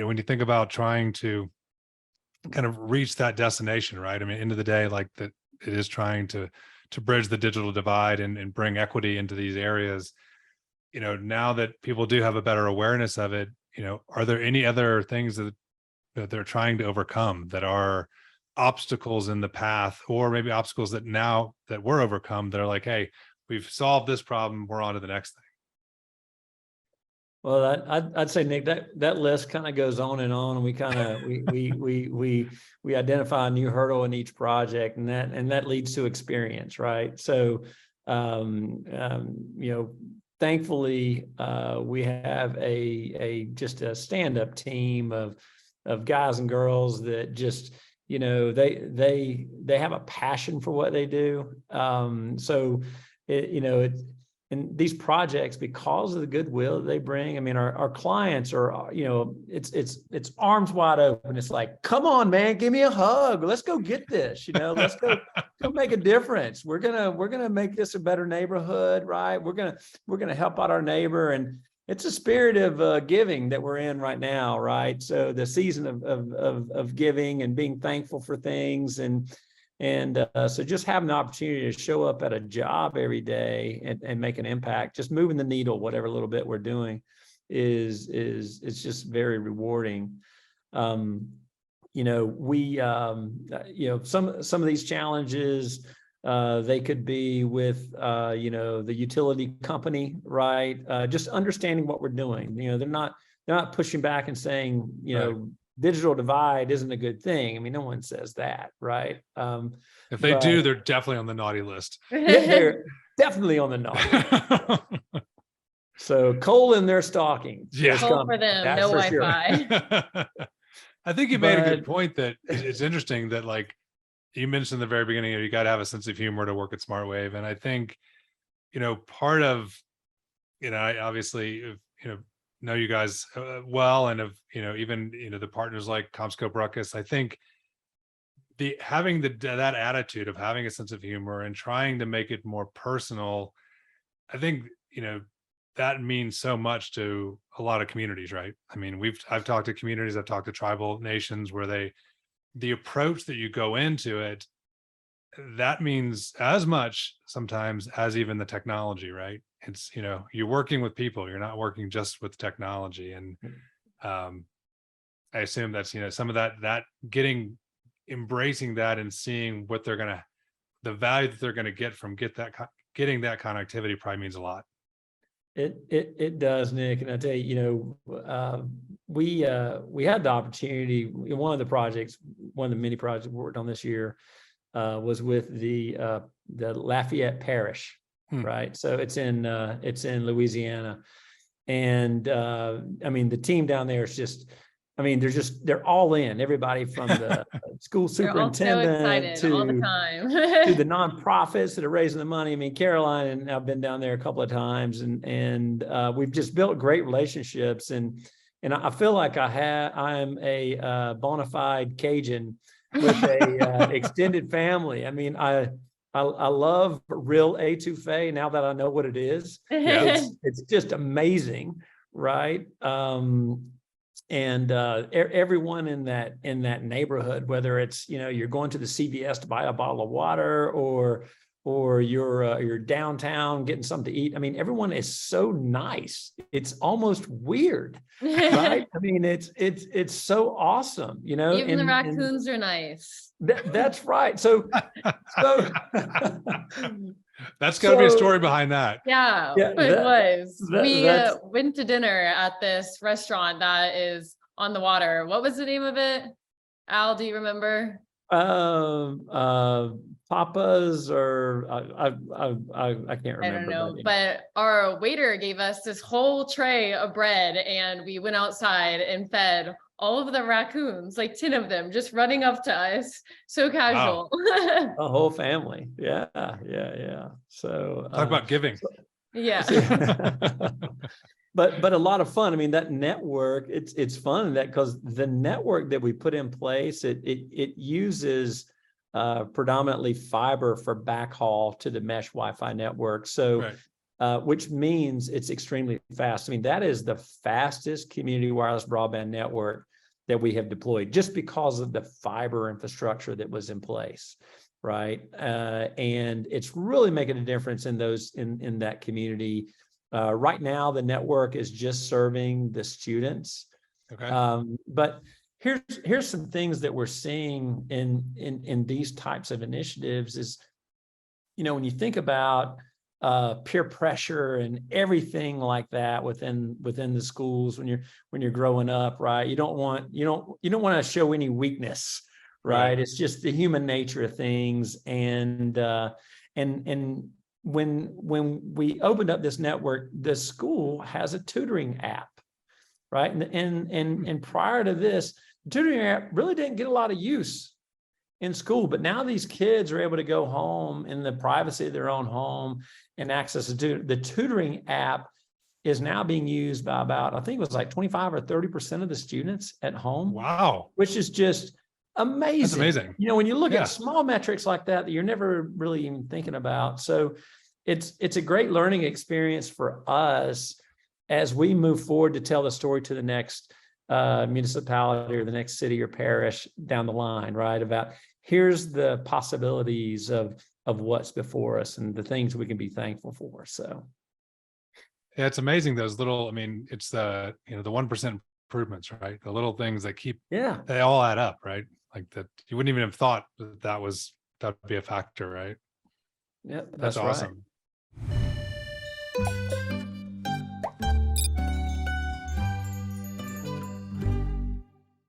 when you think about trying to kind of reach that destination, right? I mean, end of the day, like that, it is trying to bridge the digital divide and bring equity into these areas. Now that people do have a better awareness of it, are there any other things that they're trying to overcome that are obstacles in the path, or maybe obstacles that now that we're overcome, they're like, hey, we've solved this problem, we're on to the next thing? Well, I'd say, Nick, that list kind of goes on, and we kind of we identify a new hurdle in each project, and that leads to experience, right? So, thankfully, we have just a stand-up team of guys and girls that just, they have a passion for what they do. So and these projects, because of the goodwill that they bring, I mean, our clients are, it's arms wide open. It's like, come on, man, give me a hug. Let's go get this. Let's go make a difference. We're gonna make this a better neighborhood, right? We're gonna help out our neighbor, and it's a spirit of giving that we're in right now, right? So the season of giving and being thankful for things, and so just having the opportunity to show up at a job every day and make an impact, just moving the needle, whatever little bit we're doing, it's just very rewarding. We some of these challenges, they could be with the utility company, right? Just understanding what we're doing. They're not pushing back and saying, Right. Digital divide isn't a good thing. I mean, no one says that, right? If they do, they're definitely on the naughty list. They're definitely on the naughty. So coal in their stocking. Yeah. Coal for them, That's no for Wi-Fi. Sure. I think you made a good point that it's interesting that, like you mentioned in the very beginning, you got to have a sense of humor to work at SmartWAVE. And I think, part of, I obviously, know you guys well, and of, even, the partners like CommScope Ruckus. I think having that attitude of having a sense of humor and trying to make it more personal, I think, that means so much to a lot of communities, right? I mean, I've talked to communities, I've talked to tribal nations where the approach that you go into it, that means as much sometimes as even the technology, right? It's, you're working with people, you're not working just with technology. And I assume that's, some of that embracing that and seeing what the value that they're going to get from getting that connectivity probably means a lot. It does, Nick. And I tell you, we had the opportunity, one of the many projects we worked on this year was with the Lafayette Parish, right? So it's in Louisiana. And I mean, the team down there is just, I mean, they're all in. Everybody from the school superintendent so all the time. to the nonprofits that are raising the money. I mean, Caroline and I've been down there a couple of times, and we've just built great relationships. And I feel like I'm a bona fide Cajun with a extended family. I mean, I love real etouffee now that I know what it is. Yeah. It's just amazing, right? And everyone in that neighborhood, whether it's, you're going to the CVS to buy a bottle of water, or you're downtown getting something to eat. I mean, everyone is so nice. It's almost weird, right? I mean, it's so awesome, Even the raccoons are nice. That's right. So that's got to be a story behind that. Yeah, it was. We went to dinner at this restaurant that is on the water. What was the name of it? Al, do you remember? Papa's, or I can't remember. I don't know, but our waiter gave us this whole tray of bread, and we went outside and fed all of the raccoons, like 10 of them, just running up to us. So casual. Wow. A whole family. Yeah. So talk about giving. Yeah. But a lot of fun. I mean, that network, it's fun that because the network that we put in place, it uses predominantly fiber for backhaul to the mesh Wi-Fi network. So which means it's extremely fast. I mean, that is the fastest community wireless broadband network that we have deployed just because of the fiber infrastructure that was in place, right? And it's really making a difference in those in that community. Right now, the network is just serving the students. Okay. But here's some things that we're seeing in these types of initiatives is, you know, when you think about peer pressure and everything like that within the schools when you're growing up, right? You don't want to show any weakness, right? It's just the human nature of things. And when we opened up this network, the school has a tutoring app, right? And prior to this, the tutoring app really didn't get a lot of use in school, but now these kids are able to go home in the privacy of their own home and access the tutoring app is now being used by about, I think it was like 25 or 30% of the students at home. Wow. Which is just amazing. That's amazing. You know, when you look at small metrics like that you're never really even thinking about. So it's a great learning experience for us as we move forward to tell the story to the next municipality or the next city or parish down the line, right? About here's the possibilities of what's before us and the things we can be thankful for. So yeah, it's amazing those little, I mean, it's the, you know, the 1% improvements, right? The little things that they all add up, right? Like that you wouldn't even have thought that would be a factor, right? Yeah, That's awesome. Right.